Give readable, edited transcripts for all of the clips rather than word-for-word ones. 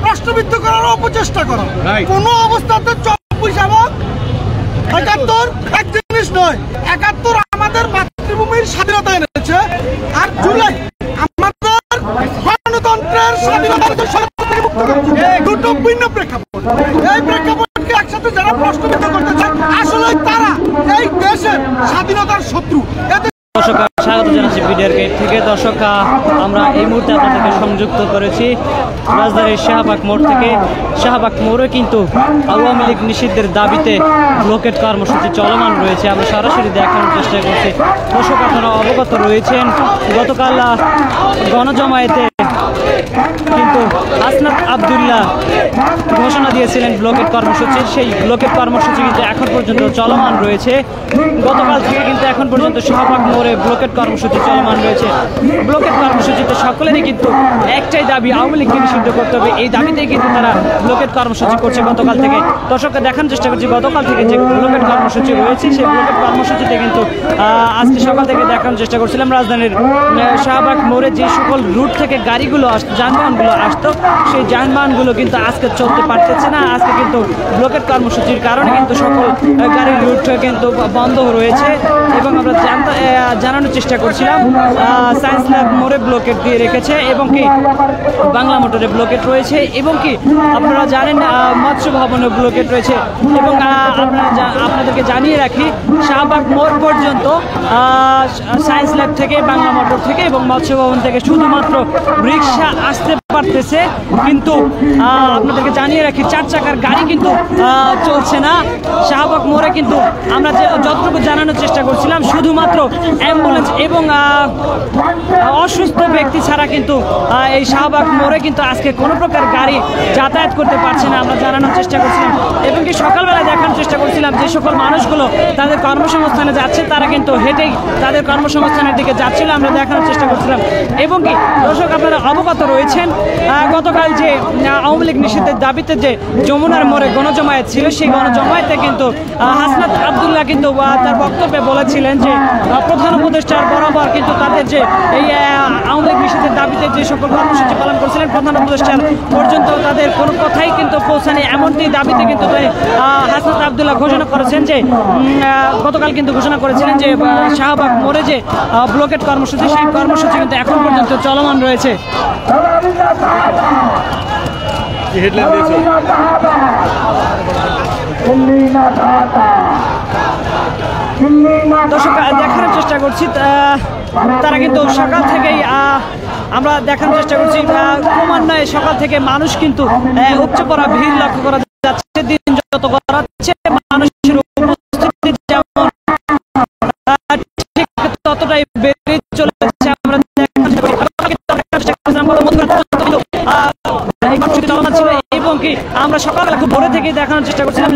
প্রশ্নবিদ্ধ করার অপচেষ্টা করা কোন অবস্থাতে 24 এবং ৭১ এক জিনিস নয়। ৭১ আমাদের মাতৃভূমির স্বাধীনতা এনেছে, আর জুলাই আমাদের গণতন্ত্রের স্বাধীনতার দুটো ভিন্ন প্রেক্ষাপট। এই প্রেক্ষাপটকে একসাথে যারা প্রশ্নবিদ্ধ করতে চায় আসলে তারা এই দেশের স্বাধীনতার শত্রু। দর্শক স্বাগত জানাচ্ছি বিডিআর গেট থেকে। দর্শক আমরা এই মুহূর্তে আপনাদেরকে সংযুক্ত করেছি রাজধানীর শাহবাগ মোড় থেকে। শাহবাগ মোড়ে কিন্তু আওয়ামী লীগ নিষিদ্ধের দাবিতে ব্লকেট কর্মসূচি চলমান রয়েছে। আমরা সরাসরি দেখানোর চেষ্টা করছি। দর্শক আপনারা অবগত রয়েছেন গতকাল গণজমায়েতে কিন্তু হাসনাত আবদুল্লাহ ঘোষণা দিয়েছিলেন ব্লকেট কর্মসূচির। সেই ব্লকেট কর্মসূচি কিন্তু এখন পর্যন্ত চলমান রয়েছে। গতকাল থেকে কিন্তু এখন পর্যন্ত শাহবাগ মোড়ে ব্লকেট কর্মসূচি চলমান রয়েছে। ব্লকেট কর্মসূচিতে সকলেরই কিন্তু একটাই দাবি, আওয়ামী লীগকে নিষিদ্ধ করতে হবে। এই দাবিতেই কিন্তু তারা ব্লকেট কর্মসূচি করছে গতকাল থেকে। দর্শককে দেখানোর চেষ্টা করছি গতকাল থেকে যে ব্লকেট কর্মসূচি রয়েছে সেই ব্লকেট কর্মসূচিতে কিন্তু আজকে সকাল থেকে দেখানোর চেষ্টা করছিলাম রাজধানীর শাহবাগ মোড়ে যে সকল রুট থেকে গাড়িগুলো আসতো, যানবাহনগুলো আসতো, সেই যানবাহনগুলো কিন্তু আজকে চলতে পারতেছে না। আজকে কিন্তু ব্লকেট কর্মসূচির কারণে কিন্তু সকল গাড়ির রুট কিন্তু বন্ধ রয়েছে। এবং আমরা জানানোর চেষ্টা করছিলাম সায়েন্স ল্যাব মোড়ে ব্লকেট দিয়ে রেখেছে এবং কি বাংলা মোটরে ব্লকেট রয়েছে এবং কি আপনারা জানেন মৎস্য ভবনে ব্লকেট রয়েছে। এবং আপনাদেরকে জানিয়ে রাখি শাহবাগ মোড় পর্যন্ত সায়েন্স ল্যাব থেকে, বাংলা মোটর থেকে এবং মৎস্য ভবন থেকে শুধুমাত্র রিক্সা আসতে পারতেছে, কিন্তু আপনাদেরকে জানিয়ে রাখি 4 চাকার গাড়ি কিন্তু চলছে না। শাহবাগ মোড়ে কিন্তু আমরা যতটুকু জানানোর চেষ্টা করছিলাম শুধুমাত্র অ্যাম্বুলেন্স এবং অসুস্থ ব্যক্তি ছাড়া কিন্তু এই শাহবাগ মোড়ে কিন্তু আজকে কোনো প্রকার গাড়ি যাতায়াত করতে পারছে না আমরা জানানোর চেষ্টা করছিলাম। এবং কি সকালবেলা দেখানোর চেষ্টা করছিলাম যে সকল মানুষগুলো তাদের কর্মসংস্থানে যাচ্ছে তারা কিন্তু হেঁটেই তাদের কর্মসংস্থানের দিকে যাচ্ছিল, আমরা দেখানোর চেষ্টা করছিলাম। এবং কি দর্শক আপনারা অবগত রয়েছেন গতকাল যে আওয়ামী লীগ নিষিদ্ধের দাবিতে যে যমুনার মোড়ে গণজমায়েত ছিল, সেই গণজমায়েতে কিন্তু হাসনাত আবদুল্লাহ কিন্তু তার বক্তব্যে বলেছিলেন যে প্রধান উপদেষ্টার বরাবর কিন্তু তাদের যে এই আওয়ামী লীগ নিষিদ্ধের দাবিতে যে সকল কর্মসূচি পালন করছিলেন প্রধান উপদেষ্টার পর্যন্ত তাদের কোনো কথাই কিন্তু পৌঁছানি, এমনটি দাবিতে কিন্তু হাসনাত আবদুল্লাহ ঘোষণা করেছেন যে গতকাল কিন্তু ঘোষণা করেছিলেন যে শাহবাগ মোড়ে যে ব্লকেট কর্মসূচি সেই কর্মসূচি কিন্তু এখন পর্যন্ত চলমান রয়েছে। দর্শক দেখানোর চেষ্টা করছি তারা কিন্তু সকাল থেকেই আমরা দেখানোর চেষ্টা করছি ক্রমান্বয়ে সকাল থেকে মানুষ কিন্তু উপচে পড়া ভিড় লক্ষ্য করা যাচ্ছে। দিন যত গড়াচ্ছে মানুষের উপস্থিতি যেমন ঠিক ততটাই বেড়ে চলেছে। আমরা এবং কি আমরা সকালবেলা খুব ভোরে থেকেই দেখানোর চেষ্টা করছিলাম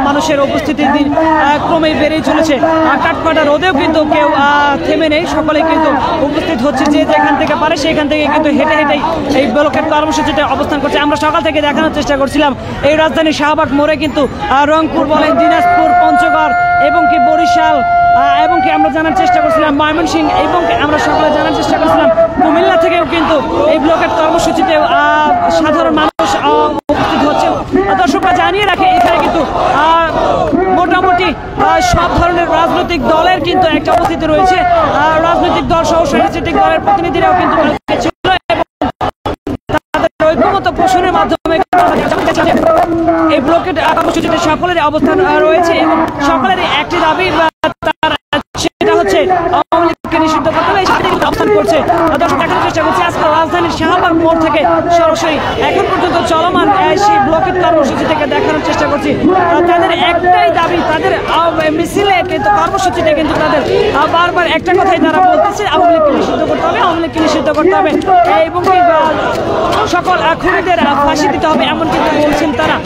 মানুষের উপস্থিতি ক্রমেই বেড়েই চলেছে। কাঠফাটা রোদেও কিন্তু কেউ থেমে নেই, সকলেই কিন্তু উপস্থিত হচ্ছে, যে যেখান থেকে পারে সেখান থেকে কিন্তু হেঁটে হেঁটেই এই ব্লকেট কর্মসূচিতে অবস্থান করছে। আমরা সকাল থেকে দেখানোর চেষ্টা করছিলাম এই রাজধানী শাহবাগ মোড়ে কিন্তু রংপুর বলেন, দিনাজপুর, পঞ্চগড় এবং কি বরিশাল এবং কি আমরা জানার চেষ্টা করছিলাম ময়মনসিংহ এবং আমরা সকলে জানার চেষ্টা করছিলাম কুমিল্লা থেকেও কিন্তু এই ব্লকেট কর্মসূচিতে সাধারণ মানুষ উপস্থিত হচ্ছে। দর্শকরা জানিয়ে রাখে এখানে কিন্তু মোটামুটি সব ধরনের রাজনৈতিক দলের কিন্তু একটা উপস্থিতি রয়েছে। রাজনৈতিক দল সহ সাংস্কৃতিক দলের প্রতিনিধিরাও কিন্তু ছিল এবং তাদের ঐক্যমত পোষণের মাধ্যমে এই ব্লকেট কর্মসূচিতে সকলের অবস্থান রয়েছে এবং সকলেরই একটি দাবি, সেটা হচ্ছে আওয়ামী লীগকে নিষিদ্ধ করতে হবে, সেটা কিন্তু অবস্থান করছে। দর্শক দেখানোর চেষ্টা করছি আজকে রাজধানীর শাহবাগ মোড় থেকে সরাসরি এখন পর্যন্ত চলমান সেই ব্লকেট কর্মসূচি থেকে দেখানোর চেষ্টা করছি তাদের একটাই দাবি, তাদের মিছিলে কিন্তু কর্মসূচিতে কিন্তু তাদের বারবার একটা কথাই তারা বলতেছে আওয়ামী লীগকে নিষিদ্ধ করতে হবে, আওয়ামী লীগকে নিষিদ্ধ করতে হবে এবং সকল খুনিদের ফাঁসি দিতে হবে এমন কিন্তু বলছেন তারা।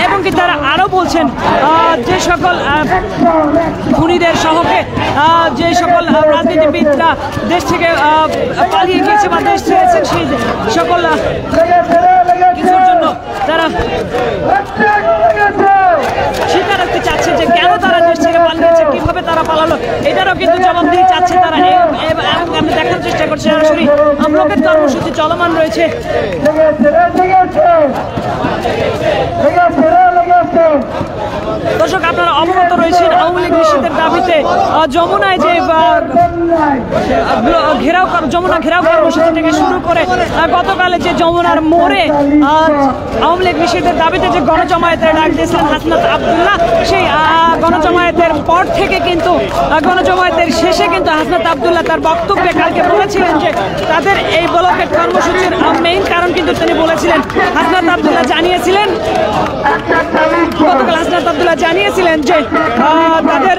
এবং কি তারা আরও বলছেন যে সকল খুনিদের সহকে যে সকল রাজনীতিবিদরা দেশ থেকে পালিয়ে গিয়েছে বা দেশ ছেড়েছেন সেই সকল কিছুর জন্য তারা স্বীকার করতে চাচ্ছে যে কেন তারা দেশ থেকে পালিয়েছে, কিভাবে তারা পালালো, এটারও কিন্তু জবাবদিহি চাচ্ছে তারা। করছে সরাসরি ব্লকের কর্মসূচি চলমান রয়েছে। দর্শক আপনারা অবগত রয়েছেন আওয়ামী লীগ নিষিদ্ধের দাবিতে যমুনায় যে যমুনা ঘেরাও কর্মসূচি থেকে শুরু করে গতকালে যে যমুনার মোড়ে আওয়ামী লীগ নিষিদ্ধের দাবিতে যে গণজমায়েতের ডাক দিয়েছিলেন হাসনাত আব্দুল্লাহ, সেই গণজমায়েতের পর থেকে কিন্তু গণজমায়েতের শেষে কিন্তু হাসনাত আব্দুল্লাহ তার বক্তব্যে কালকে বলেছিলেন যে তাদের এই ব্লকেট কর্মসূচির মেইন কারণ কিন্তু তিনি বলেছিলেন হাসনাত আব্দুল্লাহ জানিয়েছিলেন গতকাল হাসনাত আব্দুল্লাহ জানিয়েছিলেন যে তাদের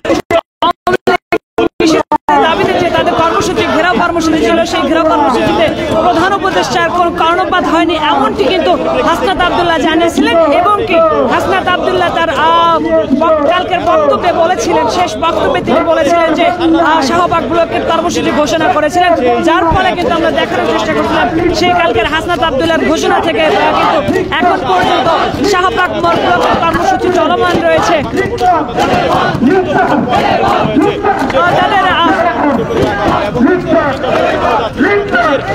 দাবিতে যে তাদের কর্মসূচি ঘেরাও কর্মসূচি ছিল সেই ঘেরাও কর্মসূচিতে প্রধান উপদেষ্টার কোনো কর্ণপাত হয়নি এমনটি কিন্তু হাসনাত আব্দুল্লাহ জানিয়েছিলেন এবং কি হাসনাত আব্দুল্লাহ তার কালকের বক্তব্যে বলেছিলেন, শেষ বক্তব্যে তিনি বলেছিলেন যে শাহবাগ ব্লকের কর্মসূচি ঘোষণা করেছিলেন, যার ফলে কিন্তু আমরা দেখানোর চেষ্টা করছিলাম সেই কালকের হাসনাত আব্দুল্লাহর ঘোষণা থেকে কিন্তু এখন পর্যন্ত শাহবাগ ব্লকের কর্মসূচি চলমান রয়েছে।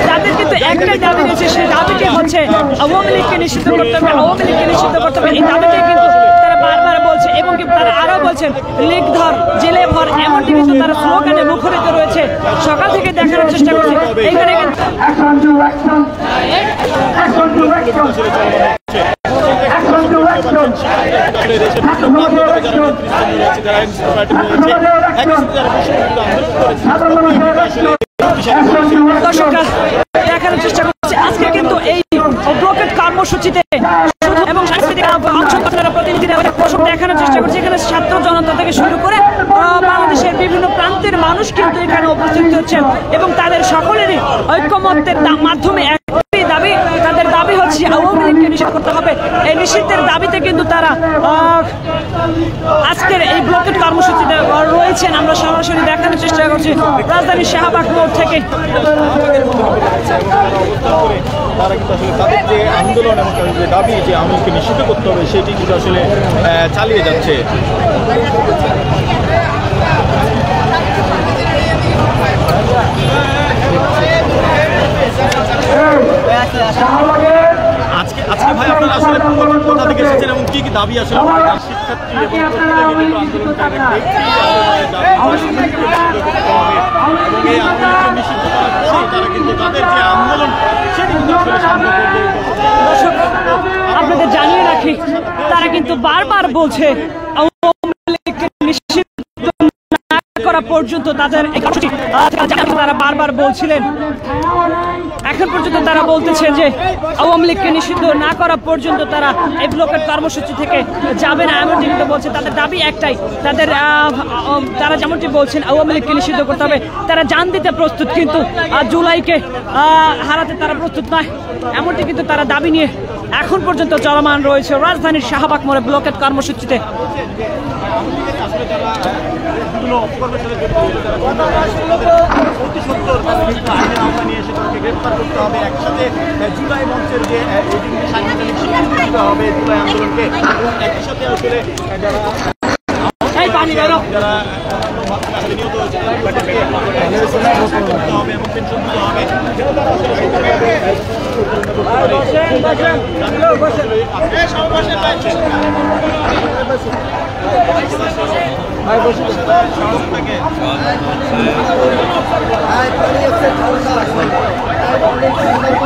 তাদের কিন্তু একটাই দাবি রয়েছে, সেই দাবিটি হচ্ছে আওয়ামী লীগকে নিষিদ্ধ করতে হবে, আওয়ামী লীগকে নিষিদ্ধ করতে হবে। এই দাবিটাই কিন্তু তারা বারবার বলছে এবং কি তারা আরো বলছেন লীগ ধর জেলে ভর, এমনটি কিন্তু তারা স্লোগানে মুখরিত রয়েছে। সকাল থেকে দেখানোর চেষ্টা করছে এইখানে কিন্তু দর্শকরা দেখানোর চেষ্টা করছে আজকে কিন্তু এই ব্লকেট কর্মসূচিতে এবং সাংস্কৃতিক প্রতিনিধিরা দেখানোর চেষ্টা করছে। এখানে ছাত্র জনতা থেকে শুরু করে বাংলাদেশের বিভিন্ন প্রান্তের মানুষ কিন্তু এখানে উপস্থিত হচ্ছেন এবং তাদের সকলেরই ঐক্যমত্যের মাধ্যমে একটি দাবি, তাদের দাবি হচ্ছে আওয়ামী লীগকে নিষিদ্ধ করতে হবে। এই নিষিদ্ধের দাবিতে কিন্তু তারা আজকের এই ব্লকেট কর্মসূচিতে রয়েছেন। আমরা সরাসরি দেখানোর চেষ্টা করছি রাজধানীর শাহবাগ মোড় থেকে। তারা কিন্তু আসলে তাদের যে আন্দোলন এবং তাদের যে দাবি যে আওয়ামী লীগকে নিষিদ্ধ করতে হবে সেটি কিন্তু আসলে চালিয়ে যাচ্ছে। আজকে ভাই আপনারা আসলে কোথা থেকে এসেছেন এবং কি কি দাবি আসলে শিক্ষার্থী এবং তারা কিন্তু তাদের যে আন্দোলন সেটি কিন্তু আপনাদের জানিয়ে রাখি তারা কিন্তু বারবার বলছে আওয়ামী লীগকে নিষিদ্ধ করা পর্যন্ত তাদের তারা বারবার বলছিলেন। এখন পর্যন্ত তারা বলতেছে যে আওয়ামী লীগকে নিষিদ্ধ না করা পর্যন্ত তারা এই ব্লকের কর্মসূচি থেকে যাবে না, এমনটি কিন্তু বলছে। তাদের দাবি একটাই, তারা যেমনটি বলছেন আওয়ামী লীগকে নিষিদ্ধ করতে হবে, তারা জান দিতে প্রস্তুত কিন্তু জুলাইকে হারাতে তারা প্রস্তুত নয়, এমনটি কিন্তু তারা দাবি নিয়ে এখন পর্যন্ত চলমান রয়েছে রাজধানীর শাহবাগ মোড়ে ব্লকের কর্মসূচিতে। গ্রেফতার করতে হবে, একসাথে জুলাই মঞ্চের যে সাংবিধানিক স্বীকৃতি দিতে হবে জুলাই আন্দোলনকে, একই সাথে আসলে যারা নিহত হয়েছে হবে এবং পেনশন দিতে হবে।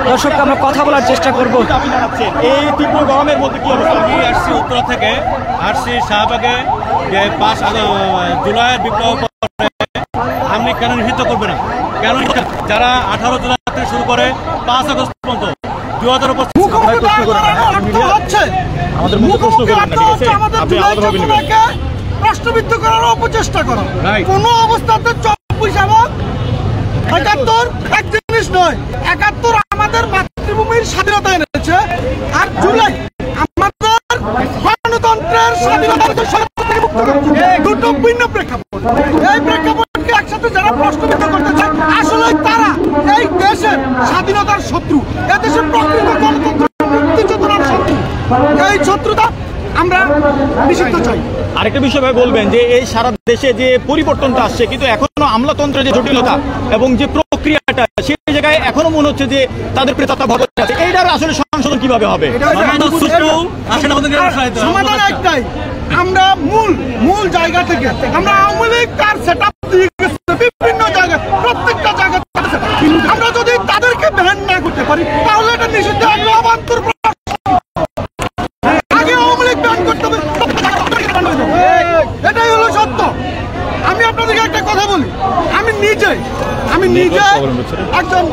দর্শক আমরা কথা বলার চেষ্টা করব। এই তীব্র গরমের মধ্যে কি অবস্থা? আমি আসছি উত্তরা থেকে, আসছি শাহবাগে যে 5 জুলাইয়ের বিপ্লব আপনি কেন নিষিদ্ধ করবে না? কেন যারা 18 জুলাই থেকে শুরু করে 5 আগস্ট পর্যন্ত 2000 উপর প্রশ্নবিদ্ধ করার অপচেষ্টা করা, কোন অবস্থাতে 24 এবং 71 এক জিনিস নয়। 71 আমাদের মাতৃভূমির স্বাধীনতা এনেছে, আর জুলাই আমাদের গণতন্ত্রের স্বাধীনতার দুটো ভিন্ন প্রেক্ষাপট। এই প্রেক্ষাপটকে একসাথে যারা প্রশ্নবিদ্ধ করতে চায় আসলে তারা এই দেশের স্বাধীনতার শত্রু, এদেশের প্রকৃত গণতন্ত্র মুক্তি চেতনার শত্রু। এই শত্রুতা আমরা নিষিদ্ধ চাই। আরেকটা বিষয় ভাই বলবেন যে এই সারা দেশে যে পরিবর্তনটা আসছে কিন্তু এখনো আমলাতন্ত্রের যে জটিলতা এবং যে প্রক্রিয়াটা, সেই জায়গায় এখনো মনে হচ্ছে যে তাদের প্রেতাত্মা ভগৎ আছে। এইটার আসলে সংশোধন কিভাবে হবে? সমাধান একটাই, আমরা মূল জায়গা থেকে আমরা আওয়ামী লীগ তার সেটআপ দিয়ে গেছে বিভিন্ন জায়গায়, প্রত্যেকটা জায়গায়। আমরা যদি তাদেরকে ব্যান না করতে পারি তাহলে এটা নিষিদ্ধ একটা অবান্তর। আগে আওয়ামী লীগ ব্যান করতে হবে, এটাই হলো সত্য। আমি আপনাদেরকে একটা কথা বলি, আমি নিজে একজন,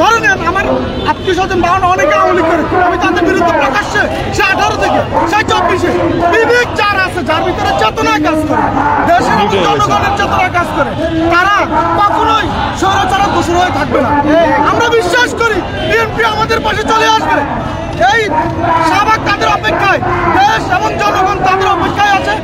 ধরে নেন আমার আত্মীয় স্বজন বাবা অনেকে আওয়ামী লীগ করে, আমি তাদের বিরুদ্ধে প্রকাশ্যে সে 18 থেকে সে 24-এ বিবেক যার আছে, যার ভিতরে চেতনা কাজ করে, দেশের এবং জনগণের চেতনা কাজ করে, তারা কখনোই স্বৈরাচারের দোষর হয়ে থাকবে না। আমরা বিশ্বাস করি বিএনপি আমাদের পাশে চলে আসবে। এই শাহবাগ তাদের অপেক্ষায়, দেশ এবং জনগণ তাদের অপেক্ষায় আছে।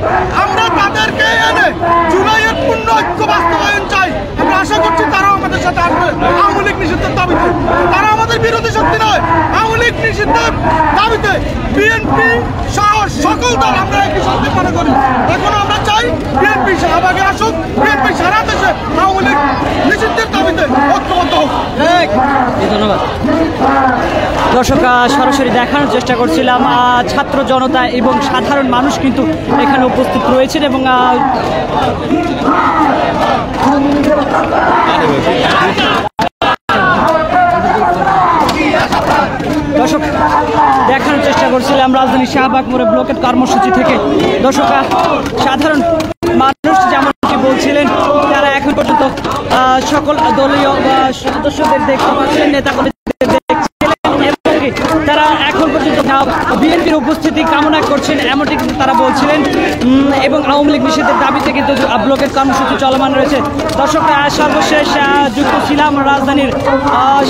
আমরা তাদেরকে এনে জুলাইয়ের পূর্ণ ঐক্য বাস্তবায়ন চাই। আমরা আশা করছি তারাও আমাদের সাথে আসবে আওয়ামী লীগ নিষিদ্ধের দাবিতে। তারা আমাদের বিরোধী শক্তি নয়, আওয়ামী লীগ নিষিদ্ধের দাবিতে বিএনপি সহ সকল দল আমরা একই শক্তি মনে করি। এখন আমরা চাই বিএনপি শাহবাগে আসুক, বিএনপি সারা দেশে আওয়ামী লীগ নিষিদ্ধের দাবিতে ঐক্যবদ্ধ হোক। ধন্যবাদ দর্শক, সরাসরি দেখানোর চেষ্টা করছিলাম ছাত্র জনতা এবং সাধারণ মানুষ কিন্তু এখানে উপস্থিত রয়েছেন এবং দর্শক দেখানোর চেষ্টা করছিলাম রাজধানীর শাহবাগ মোড়ে ব্লকেট কর্মসূচি থেকে। দর্শক, সাধারণ মানুষ যেমনটি বলছিলেন, তারা এখন পর্যন্ত সকল দলীয় সদস্যদের দেখতে পাচ্ছেন, নেতাকর্মীদের দেখছিলেন, তারা এখন পর্যন্ত বিএনপির উপস্থিতি কামনা করছেন এমনটি কিন্তু তারা বলছিলেন এবং আওয়ামী লীগ নিষেধের দাবিতে কিন্তু ব্লকের কর্মসূচি চলমান রয়েছে। দর্শক, সর্বশেষ যুক্ত ছিলাম রাজধানীর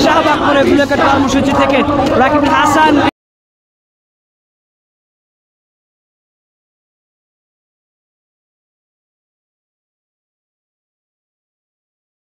শাহবাগ মোড়ে ব্লকের কর্মসূচি থেকে। রাকিবুল হাসান।